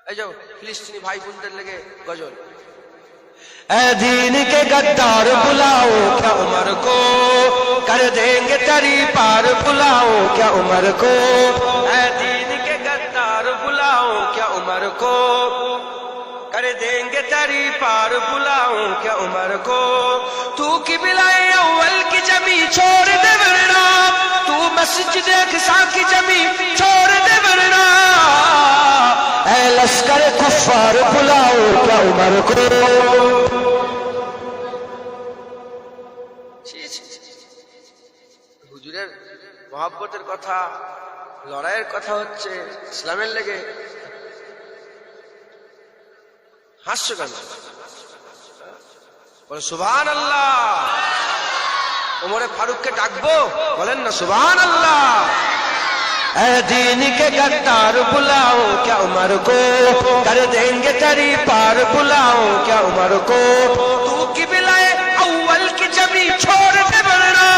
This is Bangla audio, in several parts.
এই যাও ফিলিস্তিনি ভাই বোনদের লেগে গজল। ऐ दीन के गद्दार बुलाओ क्या उमर को, कर देंगे तेरी पार बुलाओ क्या उमर को। ऐ दीन के गद्दार बुलाओ क्या उमर को, कर देंगे तेरी पार बुलाओ क्या उमर को। तू की बिलाए अव्वल की जमी छोड़ दे वरना, तू मस्जिद अक़सा की जमी छोड़ दे वरना। ऐ लश्कर कुफ्फार बुलाओ क्या उमर को। হুজুরের মহব্বতের কথা, লড়াইয়ের কথা হচ্ছে ইসলামের লেগে, হাস্য কেন? বলে সুবহানাল্লাহ। ওমরে ফারুককে ডাকবো, বলেন না সুবহানাল্লাহ। ऐ दीन के गद्दार बुलाओ क्या उमर को, कर देंगे तेरी पार बुलाओ क्या उमर को। तू की बिलाए अव्वल की जमी छोड़ दे वरना,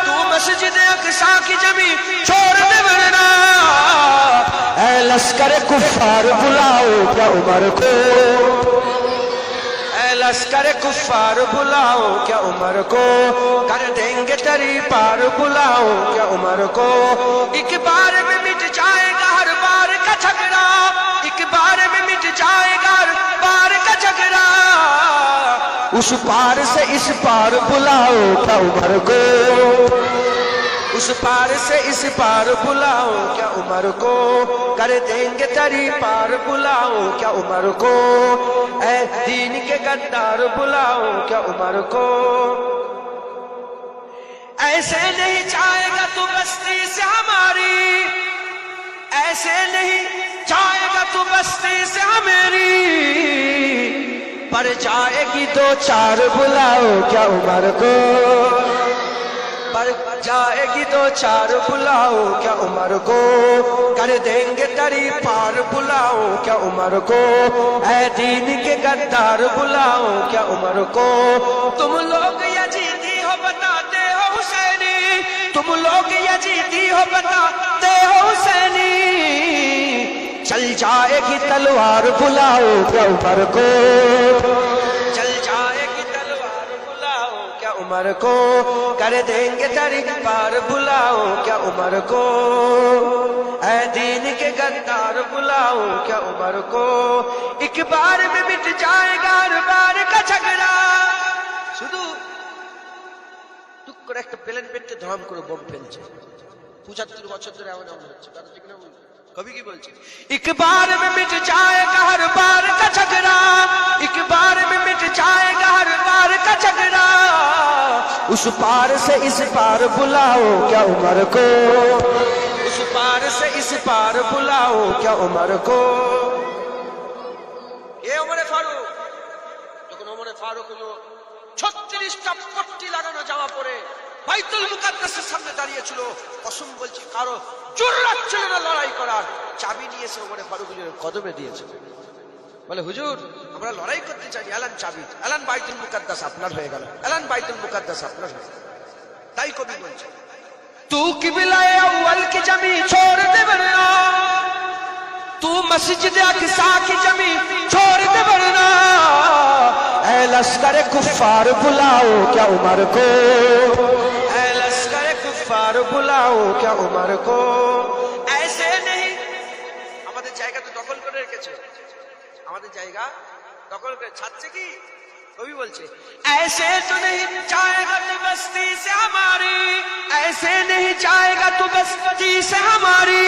तू मस्जिद अक़सा की जमी छोड़ दे वरना। ऐ लश्कर कुफ्फार बुलाओ क्या उमर को, ऐ लश्कर कुफ्फार बुलाओ क्या उमर को, कर देंगे तेरी पार बुलाओ क्या उमर को। एक बार में मिट जाएगा हर बार का झगड़ा, एक बार में मिट जाएगा हर बार का झगड़ा। उस पार से इस पार बुलाओ क्या उमर को, उस पार से इस पार बुलाओ क्या उमर को, कर देंगे तेरी पार बुलाओ क्या उमर को। ऐ दीन के गद्दार बुलाओ क्या उमर को। ऐसे नहीं जाएगा तू बस्ती से हमारी, ऐसे नहीं जाएगा तू बस्ती से हमारी। पर जाएगी दो चार बुलाओ क्या उमर को, पर जाएगी दो चार बुलाओ क्या उमर को, कर देंगे तेरी पार बुलाओ क्या उमर को। ऐ दीन के गद्दार बुलाओ क्या उमर को। तुम लोग यजीदी हो बताते हो हुसैनी, तुम लोग यजीदी हो बताते हो हुसैनी। चल जाएगी तलवार बुलाओ क्या उमर को, चल जाएगी तलवार बुलाओ क्या उमर को, कर देंगे तेरी पार बुलाओ क्या उमर को। ऐ दीन के गद्दार बुलाओ क्या उमर को। एक बार में मिट जाएगा हर बार का झगड़ा। শুধু টুক করে একটা প্লেন পেটে ধরাম করে বম ফেলছে, 75 বছর ধরে এমন এমন হচ্ছে। কথা ঠিক না? कभी की बोलছে एक बार में मिट जाएगा हर बार का झगड़ा, एक बार में मिट जाएगा हर बार का झगड़ा। उस पार से इस पार बुलाओ क्या उमर को, उस पार से इस पार बुलाओ क्या उमर को। ये उमरे फारूक, যখন উমরে ফারুক 36টা পট্টি লাগানো জামা পরে বাইতুল মুকাদ্দাসের সামনে দাঁড়িয়েছিল, কসম বলছি কারো জুররাত ছিল না লড়াই করার। চাবি নিয়ে এসে উমরে ফারুকের কদমে দিয়েছে, বলে হুজুর আমরা লড়াই করতে চাই, এলান চাবি, এলান বাইতুল মুকাদ্দাস আপনার হয়ে গেল, এলান বাইতুল মুকাদ্দাস আপনার হয়ে গেল। তাই কবি বলছে तू की बिलाए अव्वल की जमी छोड़ दे वरना, तू मस्जिद अक़सा की जमी छोड़ दे वरना। ऐ लश्कर कुफ्फार बुलाओ क्या उमर को, ऐ लश्कर कुफ्फार बुलाओ क्या उमर को। ऐसे नहीं, আমাদের জায়গা তো দখল করে রেখেছে, আমাদের জায়গা দখল করে ছাড়ছে কি? কবি বলছে ऐसे तो नहीं जाएगा तू बस्ती से हमारी, ऐसे नहीं जाएगा तू बस्ती से हमारी।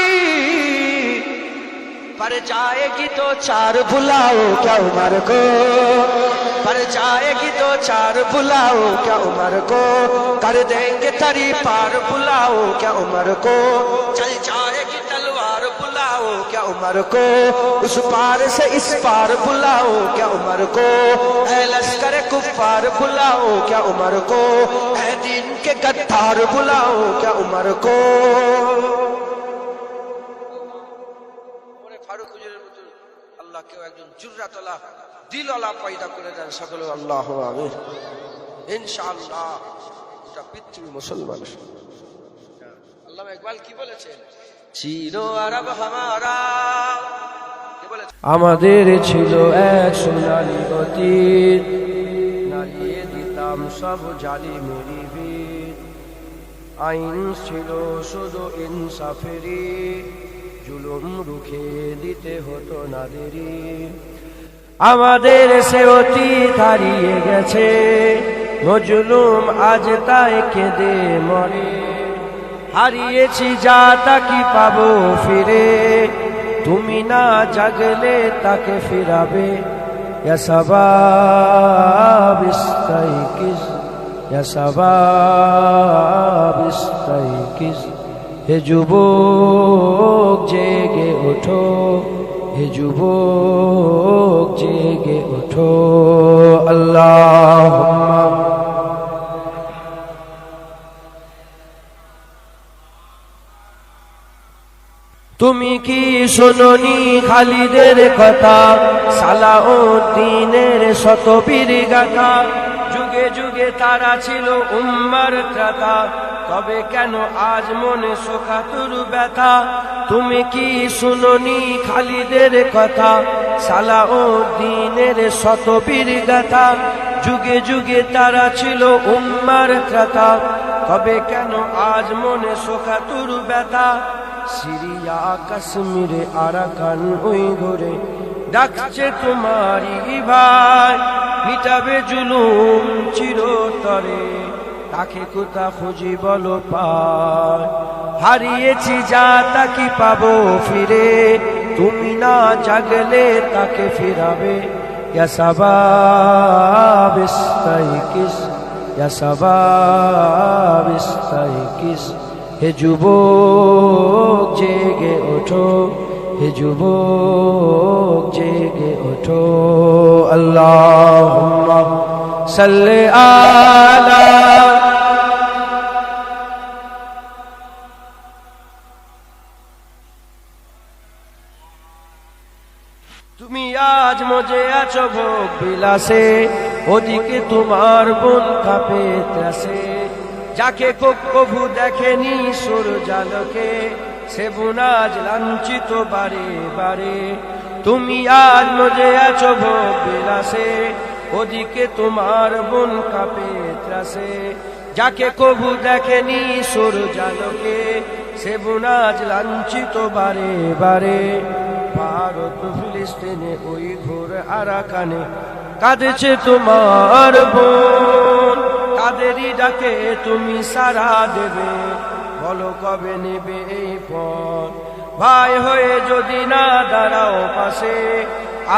पर जाएगी तो चार बुलाओ क्या उमर को, पर जाएगी तो चार बुलाओ क्या उमर को, कर देंगे तेरी पार बुलाओ क्या उमर को। चल जाएगी तलवार बुलाओ क्या उमर को, उस पार से इस पार बुलाओ क्या उमर को। ऐ लश्कर कुफ्फार बुलाओ क्या उमर को, ऐ दीन के गद्दार बुलाओ क्या उमर को। ফারুক হুজুরের মতো আল্লাহ কেউ একজন জুররাতওয়ালা দিলওয়ালা পয়দা করে দেন সকলে আল্লাহু আমিন ইনশাআল্লাহ। এটা পৃথিবী মুসলমান। আল্লামা ইকবাল কি বলেছেন, চিনো আরব হামারা আমাদের ছিল এক সোনালী অতীত, নাড়িয়ে দিতাম সব জালিমেরই ভিত। আইন ছিল শুধু ইনসাফেরই, জুলুম রুখে দিতে হতো না দেরি। আমাদের সে অতীত হারিয়ে গেছে, মজলুম আজ তাই কেঁদে মরে। হারিয়েছি যা তা কি পাবো ফিরে, তুমি না জাগলে তাকে ফিরাবে। ইয়া শাবাব ইস্তাইকিজ, ইয়া শাবাব ইস্তাইকিজ, হে যুবক জেগে ওঠো, হে যুবক জেগে ওঠো। আল্লাহুম্মা তুমি কি শোনোনি খালিদের কথা, সালাউদ্দিনের শতবীর গাথা। যুগে যুগে তারা ছিল উম্মার ত্রাতা, তবে কেন আজ মনে শোকাতুর ব্যথা। তুমি কি শোনোনি খালিদের কথা, সালাউদ্দিনের শতবীর গাথা। যুগে যুগে তারা ছিল উম্মার ত্রাতা, তবে কেন আজ মনে শোকাতুর ব্যথা। সিরিয়া কাশ্মীরে আরাকান ওই ঘরে ডাকছে তোমারই ভাই, মিটাবে জুলুম চিরতরে, তাকে কোথা খুঁজি বলো পায়। হারিয়েছি যা তা কি পাবো ফিরে, তুমি না জাগলে তাকে ফিরাবে। ইয়া শাবাব ইস্তাইকিজ, ইয়া শাবাব ইস্তাইকিজ, হে যুবক জেগে ওঠো, হে যুবক জেগে ওঠো। আল্লাহুম্মা সাল্লি আলা তুমি আজ মজে আছো ভোগ বিলাসে, ওদিকে তোমার বোন কাঁপে ত্রাসে। যাকে কভু দেখেনি সূর্যালোকে, সে বোন আজ লাঞ্ছিত বারে বারে। তুমি আজ মজে আছো ভোগ বিলাসে, ওদিকে তোমার বোন কাঁপে ত্রাসে। যাকে কভু দেখেনি সূর্যালোকে, সে বোন আজ লাঞ্ছিত বারে বারে। ভারত ফিলিস্তিনে ওই ঘোর আরাকানে কাঁদেছে তোমার বোন, কাদেরই ডাকে তুমি সারা দেবে, বলো কবে নেবে এই পথ। ভাই হয়ে যদি না দাঁড়াও পাশে,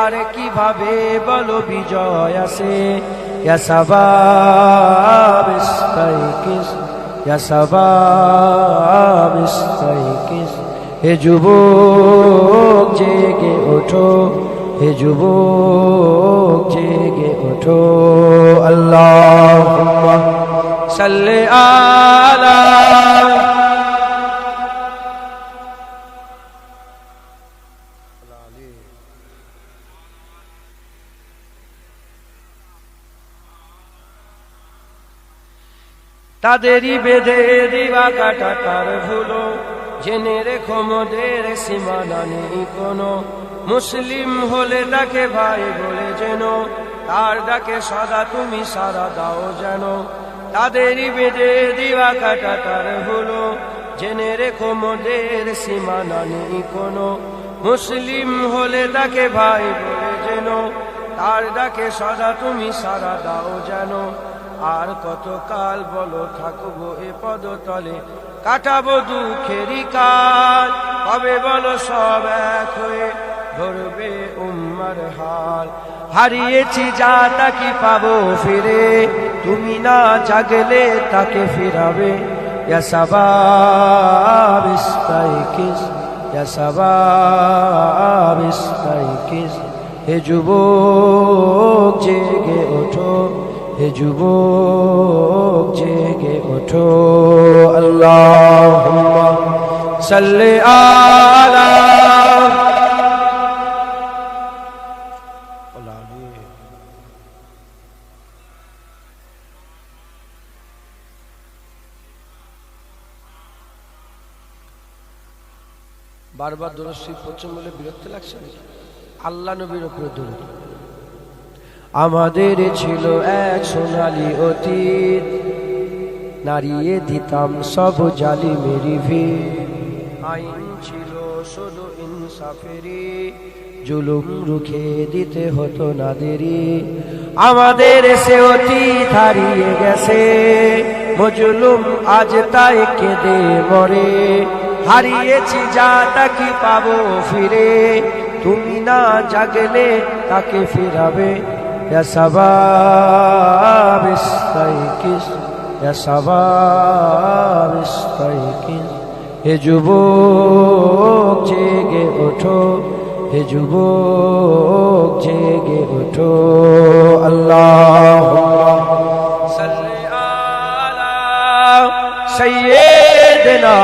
আর কিভাবে বলো বিজয় আসে। ইয়া শাবাব ইস্তাইকিজ, ইয়া শাবাব ইস্তাইকিজ, হে যুবক জেগে ওঠো, হে যুবক জেগে ওঠো। আল্লাহুম্মা সাল্লি আলা তাদেরই বেঁধে দিবা কাটা তার ভুলো, জেনে রেখো মোদের সীমানা নেই কোনো। মুসলিম হলে তাকে ভাই বলে যেন, তার ডাকে সদা তুমি সারা দাও যেন। তাদেরই বেঁধে দিবা কাটা তার ভুলো, জেনে রেখো মোদের সীমানা নেই কোনো। মুসলিম হলে তাকে ভাই বলে যেন, তার ডাকে সদা তুমি সারা দাও যেন। আর কতকাল বলো থাকবো এ পদতলে, কাটাবো দুঃখেরই কাল। কবে বলো সব এক হয়ে ধরবে উম্মার হাল। হারিয়েছি যা তা কি পাবো ফিরে, তুমি না জাগলে তাকে ফিরাবে। ইয়া শাবাব ইস্তাইকিজ, ইয়া শাবাব ইস্তাইকিজ, হে যুবক জেগে ওঠো, হে যুবক জেগে ওঠো। আল্লাহুম্মা সাল্লি আলা বারবার দরুদ শরীফ পড়ছেন বলে বিরক্তি লাগছে নাকি? আল্লাহ নবীর উপরে দরুদ। আমাদের ছিল এক সোনালী অতীত, নাড়িয়ে দিতাম সব জালিমেরই ভিড়। আইন ছিল শুধু ইনসাফেরই, জুলুম রুখে দিতে হতো না দেরি। আমাদের সে অতীত হারিয়ে গেছে, মজলুম আজ তাই কেঁদে মরে। হারিয়েছি যা তা কি পাবো ফিরে, তুমি না জাগলে তাকে ফিরাবে। ইয়া শাবাব ইস্তাইকিস, ইয়া শাবাব ইস্তাইকিস। হে যুবক জেগে ওঠো, হে যুবক জেগে ওঠো। আল্লাহুম্মা সাল্লি আলা সাইয়্যিদিনা